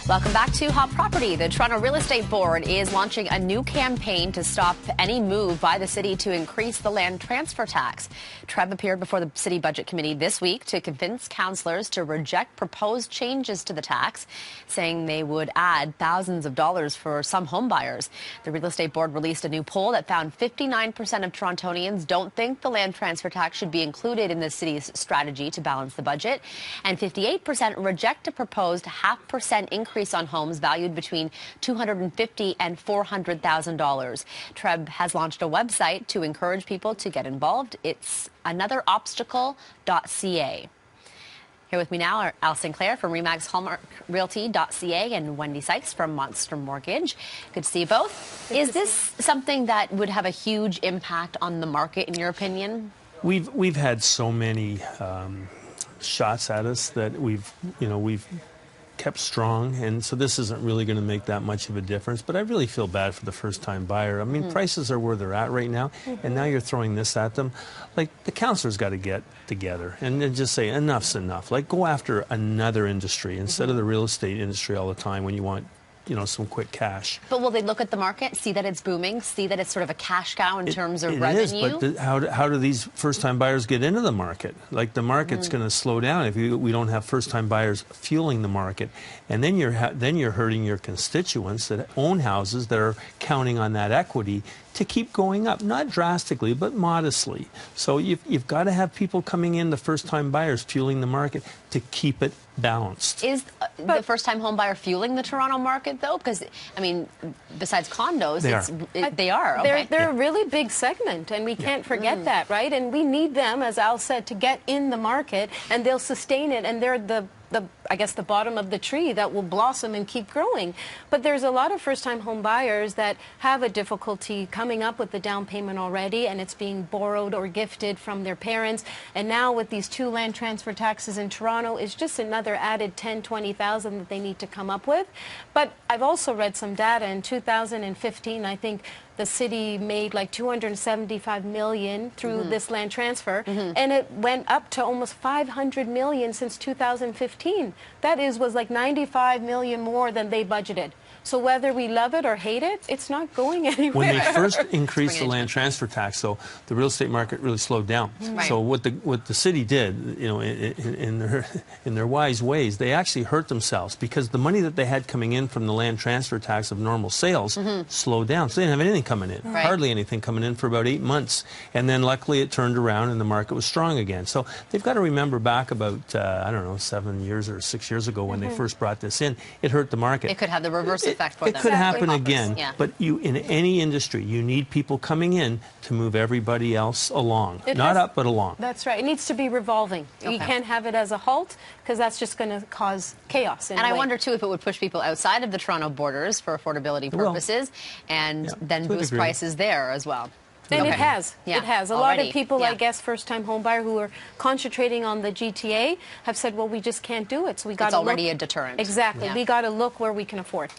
Welcome back to Hot Property. The Toronto Real Estate Board is launching a new campaign to stop any move by the city to increase the land transfer tax. TREB appeared before the City Budget Committee this week to convince councillors to reject proposed changes to the tax, saying they would add thousands of dollars for some home buyers. The Real Estate Board released a new poll that found 59% of Torontonians don't think the land transfer tax should be included in the city's strategy to balance the budget, and 58% reject a proposed 0.5% increase on homes valued between $250,000 and $400,000. TREB has launched a website to encourage people to get involved. It's anotheropstacle.ca. Here with me now are Al Sinclair from Remax Hallmark Realty.ca and Wendy Sykes from Monster Mortgage. Good to see you both. Is this something that would have a huge impact on the market, in your opinion? We've had so many shots at us that we've kept strong, and so this isn't really going to make that much of a difference. But I really feel bad for the first-time buyer. I mean, prices are where they're at right now, and now you're throwing this at them. Like, the councilor's got to get together and then just say enough's enough. Like, go after another industry instead of the real estate industry all the time when you want, some quick cash. But will they look at the market, see that it's booming, see that it's sort of a cash cow in terms of revenue? It is, but how do these first-time buyers get into the market? Like, the market's going to slow down if we don't have first-time buyers fueling the market, and then you're hurting your constituents that own houses that are counting on that equity to keep going up, not drastically, but modestly. So you've got to have people coming in, the first-time buyers, fueling the market to keep it balanced. Is the first-time home buyer fueling the Toronto market, though? Because, I mean, besides condos, they are. Okay. They're a really big segment, and we can't forget that, right? And we need them, as Al said, to get in the market, and they'll sustain it, and they're I guess the bottom of the tree that will blossom and keep growing. But there's a lot of first-time home buyers that have a difficulty coming up with the down payment already, and it's being borrowed or gifted from their parents. And now with these 2 land transfer taxes in Toronto, it's just another added $10,000, $20,000 that they need to come up with. But I've also read some data. In 2015, I think the city made like $275 million through this land transfer, and it went up to almost $500 million since 2015. That was like $95 million more than they budgeted. So whether we love it or hate it, it's not going anywhere. When they first increased the land transfer tax, though, the real estate market really slowed down. Right. So what the city did, in their wise ways, they actually hurt themselves because the money that they had coming in from the land transfer tax of normal sales slowed down. So they didn't have anything coming in, hardly anything coming in for about 8 months. And then luckily it turned around and the market was strong again. So they've got to remember back about, 7 years or 6 years ago when they first brought this in, it hurt the market. It could have the reverse effect for them. It could happen again, but in any industry, you need people coming in to move everybody else along. Not up, but along. That's right. It needs to be revolving. You can't have it as a halt, because that's just going to cause chaos. And I wonder, too, if it would push people outside of the Toronto borders for affordability purposes, and then boost prices there as well. And it has. Yeah, it has. A lot of people, I guess, first-time home buyer who are concentrating on the GTA have said, well, we just can't do it. So we got to It's already a deterrent. Exactly. We got to look where we can afford.